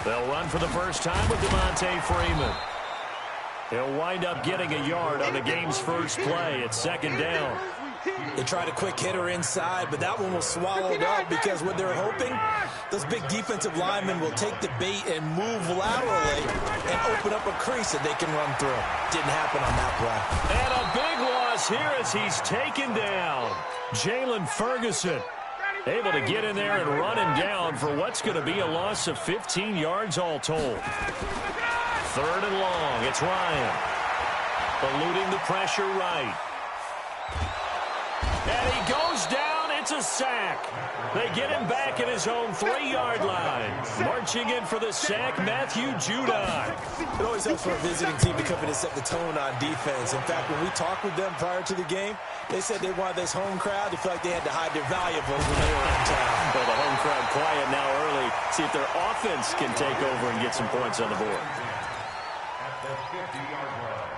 They'll run for the first time with Devontae Freeman. He'll wind up getting a yard on the game's first play at second down. They tried a quick hitter inside, but that one was swallowed up because what they're hoping, those big defensive linemen will take the bait and move laterally and open up a crease that they can run through. Didn't happen on that play. And a big loss here as he's taken down. Jalen Ferguson able to get in there and run him down for what's going to be a loss of 15 yards all told. Third and long. It's Ryan. Eluding the pressure right. And he goes down. It's a sack. They get him back at his own 3-yard line. Marching in for the sack, Matthew Judon. It always helps for a visiting team to come in and set the tone on defense. In fact, when we talked with them prior to the game, they said they wanted this home crowd to feel like they had to hide their valuables when they were in town. Well, the home crowd quiet now early. See if their offense can take over and get some points on the board. At the 50-yard line.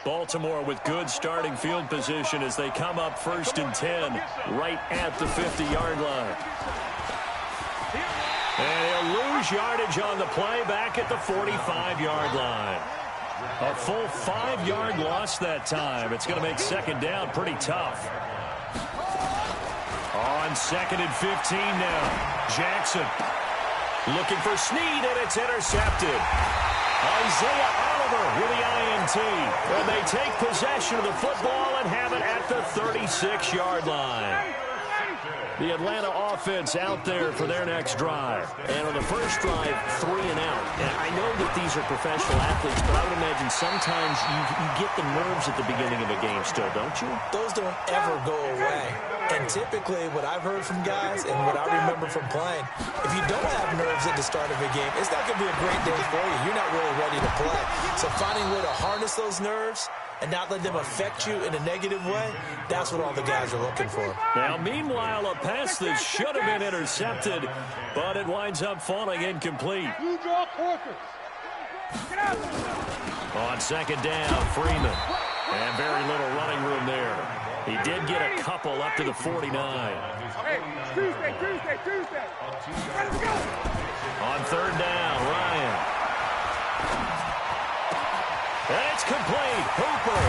Baltimore with good starting field position as they come up 1st and 10 right at the 50-yard line. And he'll lose yardage on the play back at the 45-yard line. A full 5-yard loss that time. It's going to make second down pretty tough. On 2nd and 15 now. Jackson looking for Snead, and it's intercepted. Isaiah Oliver with the INT. And they take possession of the football and have it at the 36-yard line. The Atlanta offense out there for their next drive. And on the first drive, 3 and out. And I know that these are professional athletes, but I would imagine sometimes you get the nerves at the beginning of a game still, don't you? Those don't ever go away. And typically, what I've heard from guys and what I remember from playing, if you don't have nerves at the start of a game, it's not going to be a great day for you. You're not really ready to play. So finding a way to harness those nerves and not let them affect you in a negative way, that's what all the guys are looking for. Now, meanwhile, a pass that should have been intercepted, but it winds up falling incomplete. On 2nd down, Freeman. And very little running room there. He did get a couple up to the 49. Hey, Tuesday. Let's go. On 3rd down, Ryan. And it's complete. Hooper.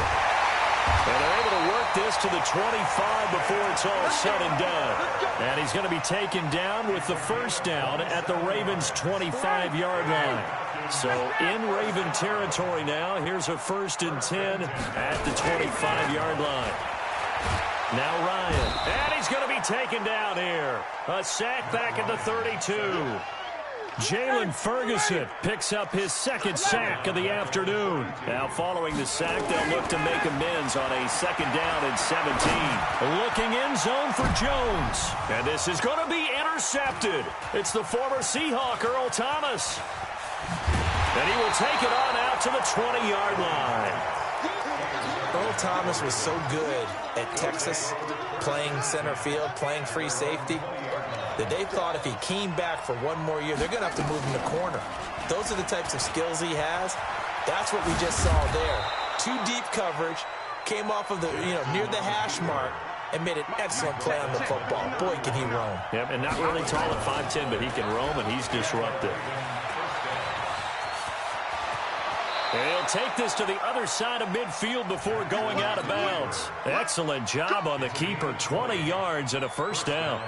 And they're able to work this to the 25 before it's all said and done. And he's going to be taken down with the first down at the Ravens' 25-yard line. So in Raven territory now. Here's a 1st and 10 at the 25-yard line. Now Ryan. And he's going to be taken down here. A sack back at the 32. Jalen Ferguson picks up his 2nd sack of the afternoon. Now following the sack, they'll look to make amends on a 2nd down and 17. Looking end zone for Jones. And this is going to be intercepted. It's the former Seahawk, Earl Thomas. And he will take it on out to the 20-yard line. Earl Thomas was so good at Texas, playing center field, playing free safety, that they thought if he came back for one more year, they're going to have to move him to corner. Those are the types of skills he has. That's what we just saw there. 2 deep coverage, came off of the, near the hash mark, and made an excellent play on the football. Boy, can he roam. Yep, and not really tall at 5'10", but he can roam, and he's disruptive. And he'll take this to the other side of midfield before going out of bounds. Excellent job on the keeper. 20 yards and a first down.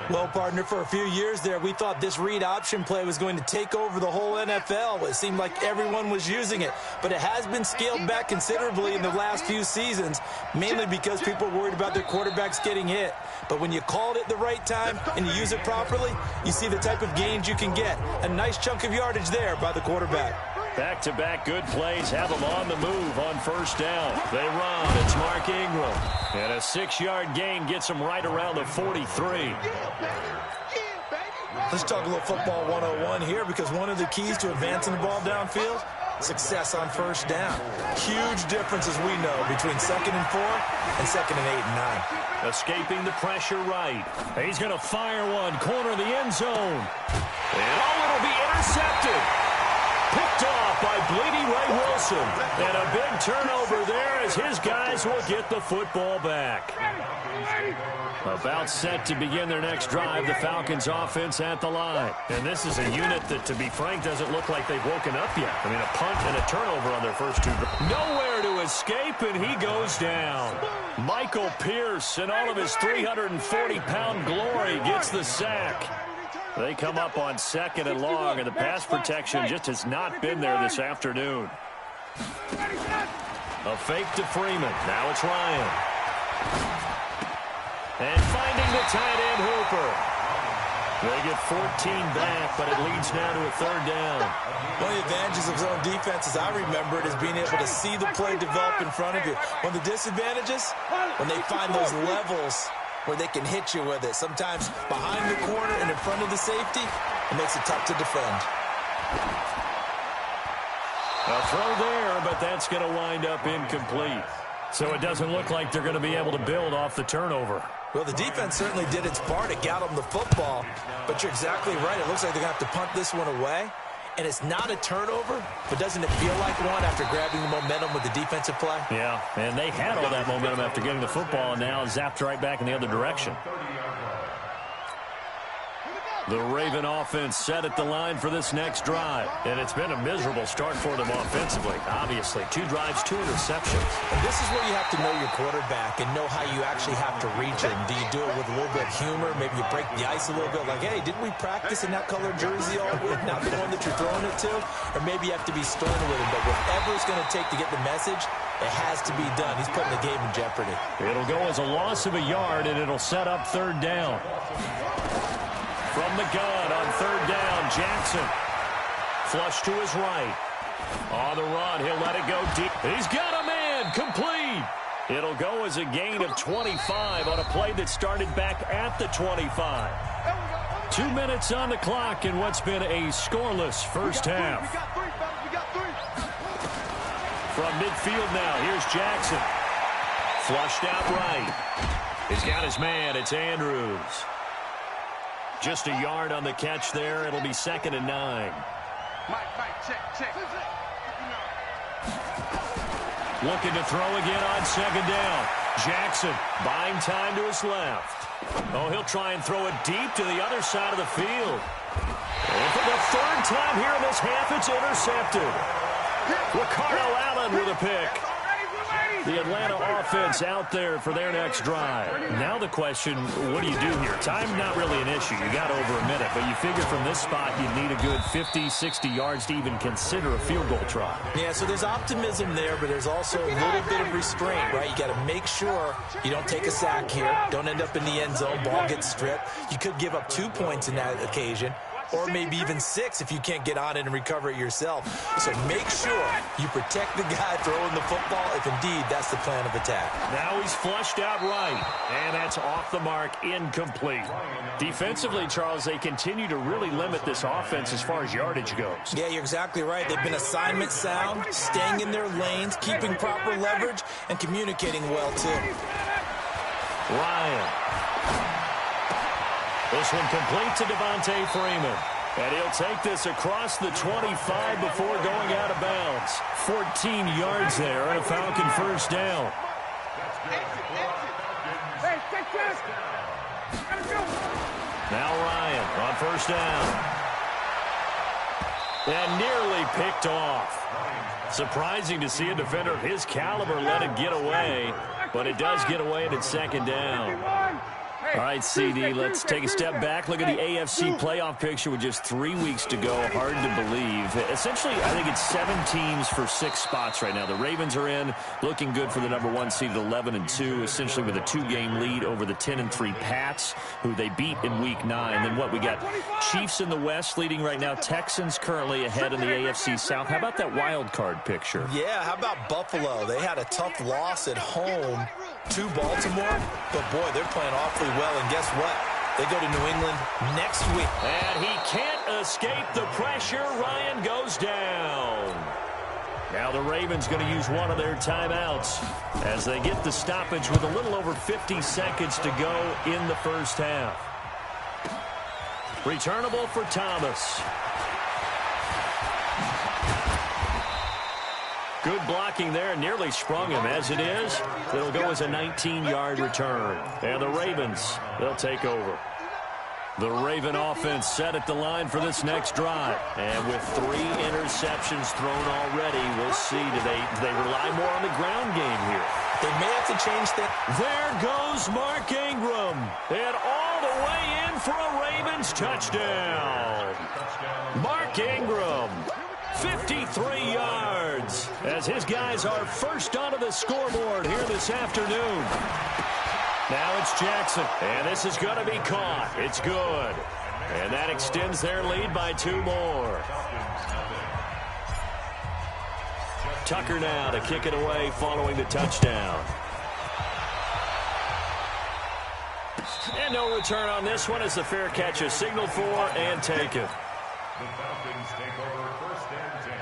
Well, partner, for a few years there, we thought this read option play was going to take over the whole NFL. It seemed like everyone was using it. But it has been scaled back considerably in the last few seasons, mainly because people are worried about their quarterbacks getting hit. But when you call it at the right time and you use it properly, you see the type of gains you can get. A nice chunk of yardage there by the quarterback. Back-to-back good plays have them on the move on first down. They run. It's Mark Ingram. And a 6-yard gain gets them right around the 43. Let's talk a little football 101 here, because one of the keys to advancing the ball downfield, success on first down. Huge difference, as we know, between 2nd and 4 and 2nd and 8 and 9. Escaping the pressure right. He's going to fire one. Corner of the end zone. And it'll be Jackson. And a big turnover there as his guys will get the football back. About set to begin their next drive, the Falcons offense at the line. And this is a unit that, to be frank, doesn't look like they've woken up yet. I mean, a punt and a turnover on their first two. Nowhere to escape, and he goes down. Michael Pierce, in all of his 340-pound glory, gets the sack. They come up on 2nd and long, and the pass protection just has not been there this afternoon. A fake to Freeman. Now it's Ryan. And finding the tight end, Hooper. They get 14 back, but it leads now to a 3rd down. One of the advantages of zone defense, as I remember it, is being able to see the play develop in front of you. One of the disadvantages, when they find those levels where they can hit you with it. Sometimes behind the corner and in front of the safety, it makes it tough to defend. A throw there, but that's going to wind up incomplete. So it doesn't look like they're going to be able to build off the turnover. Well, the defense certainly did its part to get them the football, but you're exactly right. It looks like they're going to have to punt this one away, and it's not a turnover, but doesn't it feel like one after grabbing the momentum with the defensive play? Yeah, and they had all that momentum after getting the football, and now zapped right back in the other direction. The Raven offense set at the line for this next drive. And it's been a miserable start for them offensively, obviously. 2 drives, 2 interceptions. And this is where you have to know your quarterback and know how you actually have to reach him. Do you do it with a little bit of humor? Maybe you break the ice a little bit, like, hey, didn't we practice in that color jersey all week, not the one that you're throwing it to? Or maybe you have to be stern with him. But whatever it's going to take to get the message, it has to be done. He's putting the game in jeopardy. It'll go as a loss of a yard, and it'll set up 3rd down. From the gun on 3rd down, Jackson. Flush to his right. On the run, he'll let it go deep. He's got a man, complete. It'll go as a gain of 25 on a play that started back at the 25. 2 minutes on the clock in what's been a scoreless first half. From midfield now, here's Jackson. Flushed out right. He's got his man, it's Andrews. Just a yard on the catch there. It'll be 2nd and 9. Mike, check. Looking to throw again on 2nd down. Jackson buying time to his left. Oh, he'll try and throw it deep to the other side of the field. And for the 3rd time here in this half, it's intercepted. Ricardo Allen with a pick. The Atlanta offense out there for their next drive. Now the question, what do you do here? Time not really an issue. You got over a minute, but you figure from this spot you need a good 50, 60 yards to even consider a field goal try. Yeah, so there's optimism there, but there's also a little bit of restraint, right? You got to make sure you don't take a sack here. Don't end up in the end zone. Ball gets stripped. You could give up 2 points in that occasion, or maybe even 6 if you can't get on it and recover it yourself. So make sure you protect the guy throwing the football if indeed that's the plan of attack. Now he's flushed out right, and that's off the mark, incomplete. Defensively, Charles, they continue to really limit this offense as far as yardage goes. Yeah, you're exactly right. They've been assignment sound, staying in their lanes, keeping proper leverage, and communicating well, too. Ryan. This one complete to Devontae Freeman. And he'll take this across the 25 before going out of bounds. 14 yards there and a Falcon 1st down. Now Ryan on 1st down. And nearly picked off. Surprising to see a defender of his caliber let it get away. But it does get away and it's 2nd down. All right, CD, let's take a step back. Look at the AFC playoff picture with just 3 weeks to go. Hard to believe. Essentially, I think it's 7 teams for 6 spots right now. The Ravens are in, looking good for the number 1 seed at 11-2, essentially with a 2-game lead over the 10-3 Pats, who they beat in Week 9. Then what, we got Chiefs in the West leading right now. Texans currently ahead in the AFC South. How about that wild card picture? Yeah, how about Buffalo? They had a tough loss at home to Baltimore, but boy, they're playing awfully well, and guess what? They go to New England next week. And he can't escape the pressure. Ryan goes down. Now the Ravens going to use one of their timeouts as they get the stoppage with a little over 50 seconds to go in the first half. Returnable for Thomas. Good blocking there, nearly sprung him. As it is, it'll go as a 19-yard return. And the Ravens, they'll take over. The Raven offense set at the line for this next drive. And with 3 interceptions thrown already, we'll see, do they rely more on the ground game here? They may have to change that. There goes Mark Ingram. And all the way in for a Ravens touchdown. Mark Ingram, 53 yards, as his guys are first onto the scoreboard here this afternoon. Now it's Jackson, and this is going to be caught. It's good. And that extends their lead by 2 more. Tucker now to kick it away following the touchdown. And no return on this one as the fair catch is signaled for and taken. The Falcons take over first and 10.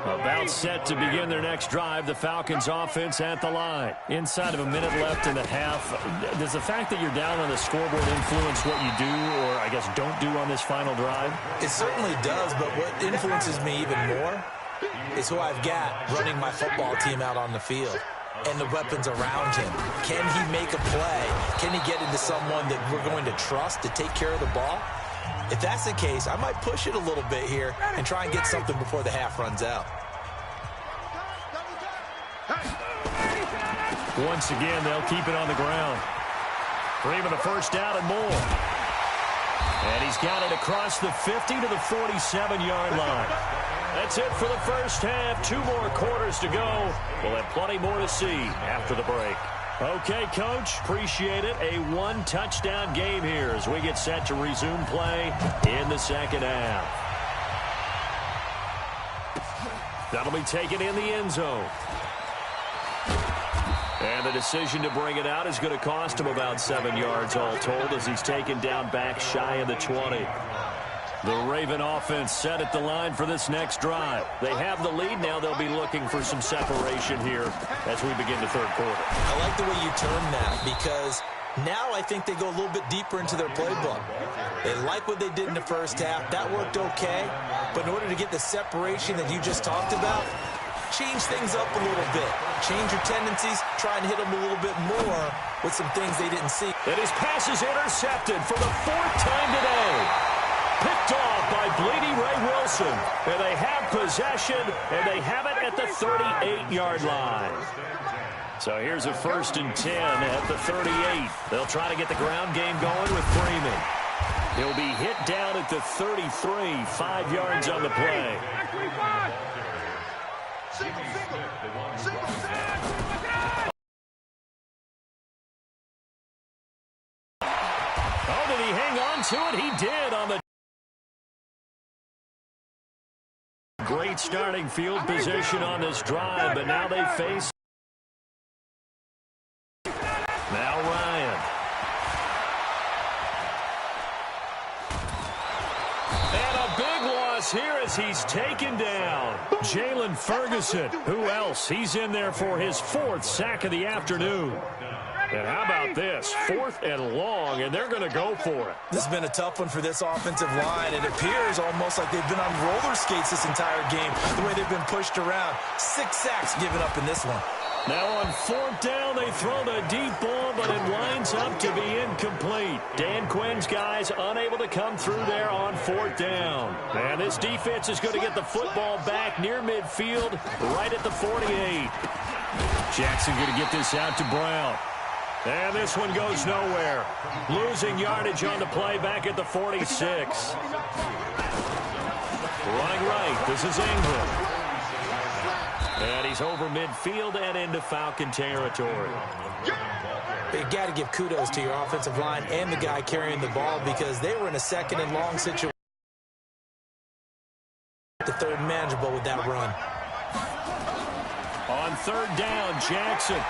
About set to begin their next drive, the Falcons offense at the line. Inside of a minute left in the half, does the fact that you're down on the scoreboard influence what you do or, I guess, don't do on this final drive? It certainly does, but what influences me even more is who I've got running my football team out on the field and the weapons around him. Can he make a play? Can he get into someone that we're going to trust to take care of the ball? If that's the case, I might push it a little bit here and try and get something before the half runs out. Once again, they'll keep it on the ground. For even a first down and more. And he's got it across the 50 to the 47-yard line. That's it for the first half. 2 more quarters to go. We'll have plenty more to see after the break. Okay, Coach, appreciate it. A 1-touchdown game here as we get set to resume play in the second half. That'll be taken in the end zone. And the decision to bring it out is going to cost him about 7 yards all told as he's taken down back shy of the 20. The Raven offense set at the line for this next drive. They have the lead now. They'll be looking for some separation here as we begin the third quarter. I like the way you term that because now I think they go a little bit deeper into their playbook. They like what they did in the first half. That worked okay. But in order to get the separation that you just talked about, change things up a little bit. Change your tendencies. Try and hit them a little bit more with some things they didn't see. And his pass is intercepted for the 4th time today. Picked off by Bleedy Ray Wilson. And they have possession, and they have it at the 38-yard line. So here's a 1st and 10 at the 38. They'll try to get the ground game going with Freeman. He'll be hit down at the 33, 5 yards on the play. Oh, did he hang on to it? He did on the great starting field position on this drive, but now they face now Ryan. And a big loss here as he's taken down. Jalen Ferguson. Who else? He's in there for his 4th sack of the afternoon. And how about this? 4th and long, and they're going to go for it. This has been a tough one for this offensive line. It appears almost like they've been on roller skates this entire game, the way they've been pushed around. 6 sacks given up in this one. Now on 4th down, they throw the deep ball, but it winds up to be incomplete. Dan Quinn's guys unable to come through there on 4th down. And this defense is going to get the football back near midfield, right at the 48. Jackson going to get this out to Brown. And this one goes nowhere. Losing yardage on the play back at the 46. Running right, this is Ingram. And he's over midfield and into Falcon territory. You got to give kudos to your offensive line and the guy carrying the ball because they were in a 2nd and long situation. The 3rd manageable with that run. On 3rd down, Jackson.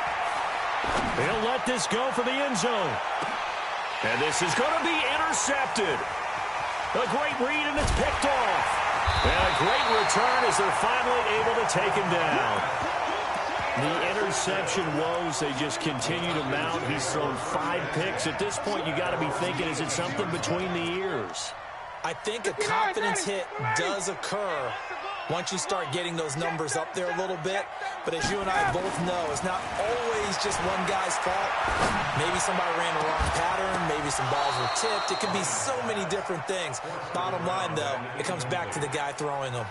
He'll let this go for the end zone. And this is going to be intercepted. A great read, and it's picked off. And a great return as they're finally able to take him down. The interception woes, they just continue to mount. He's thrown 5 picks. At this point, you got to be thinking, is it something between the ears? I think a confidence hit does occur once you start getting those numbers up there a little bit. But as you and I both know, it's not always just one guy's fault. Maybe somebody ran the wrong pattern. Maybe some balls were tipped. It could be so many different things. Bottom line, though, it comes back to the guy throwing them.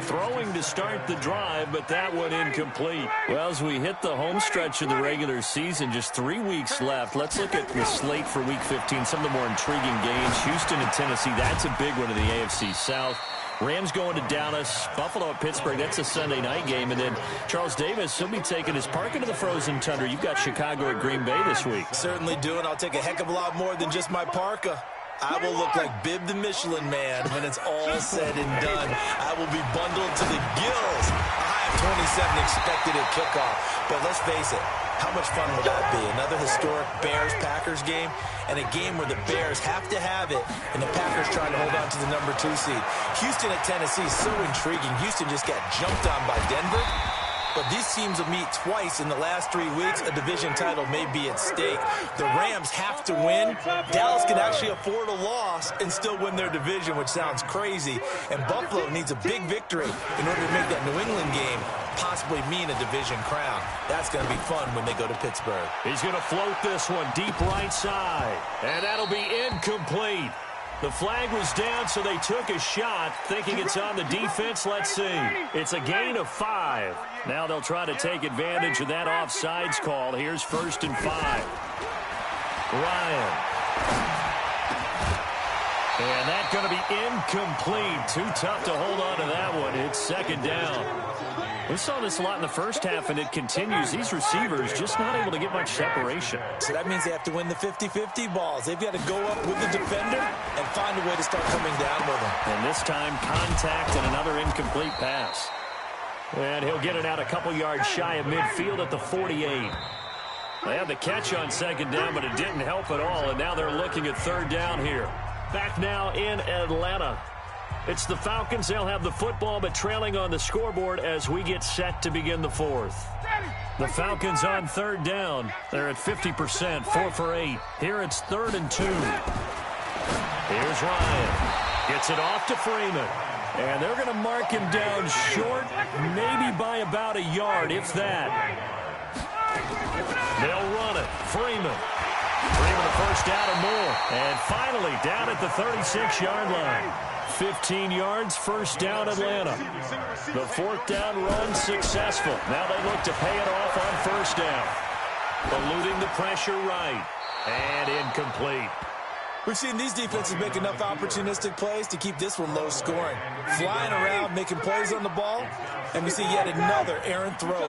Throwing to start the drive, but that one incomplete. Well, as we hit the home stretch of the regular season, just 3 weeks left. Let's look at the slate for Week 15, some of the more intriguing games. Houston and Tennessee, that's a big one in the AFC South. Rams going to Dallas, Buffalo at Pittsburgh. That's a Sunday night game. And then Charles Davis, he'll be taking his park into the frozen tundra. You've got Chicago at Green Bay this week. Certainly do, and I'll take a heck of a lot more than just my parka. I will look like Bib the Michelin Man when it's all said and done. I will be bundled to the gills. A high of 27 expected at kickoff. But let's face it, how much fun will that be? Another historic Bears-Packers game, and a game where the Bears have to have it, and the Packers trying to hold on to the number 2 seed. Houston at Tennessee, so intriguing. Houston just got jumped on by Denver. But these teams will meet twice in the last 3 weeks. A division title may be at stake. The Rams have to win. Dallas can actually afford a loss and still win their division, which sounds crazy. And Buffalo needs a big victory in order to make that New England game possibly mean a division crown. That's going to be fun when they go to Pittsburgh. He's going to float this one deep right side. And that'll be incomplete. The flag was down, so they took a shot, thinking it's on the defense. Let's see. It's a gain of 5. Now they'll try to take advantage of that offsides call. Here's 1st and 5. Ryan. And that's going to be incomplete. Too tough to hold on to that one. It's 2nd down. We saw this a lot in the first half, and it continues. These receivers just not able to get much separation. So that means they have to win the 50-50 balls. They've got to go up with the defender and find a way to start coming down with them. And this time, contact and another incomplete pass. And he'll get it out a couple yards shy of midfield at the 48. They had the catch on 2nd down, but it didn't help at all, and now they're looking at 3rd down here. Back now in Atlanta. It's the Falcons. They'll have the football, but trailing on the scoreboard as we get set to begin the 4th. The Falcons on 3rd down. They're at 50%, 4 for 8. Here it's 3rd and 2. Here's Ryan. Gets it off to Freeman. And they're going to mark him down short, maybe by about a yard, if that. They'll run it. Freeman. Freeman the first down and more. And finally down at the 36-yard line. 15 yards, 1st down Atlanta. The 4th down run successful. Now they look to pay it off on 1st down. Eluding the pressure right. And incomplete. We've seen these defenses make enough opportunistic plays to keep this one low scoring. Flying around, making plays on the ball, and we see yet another errant throw.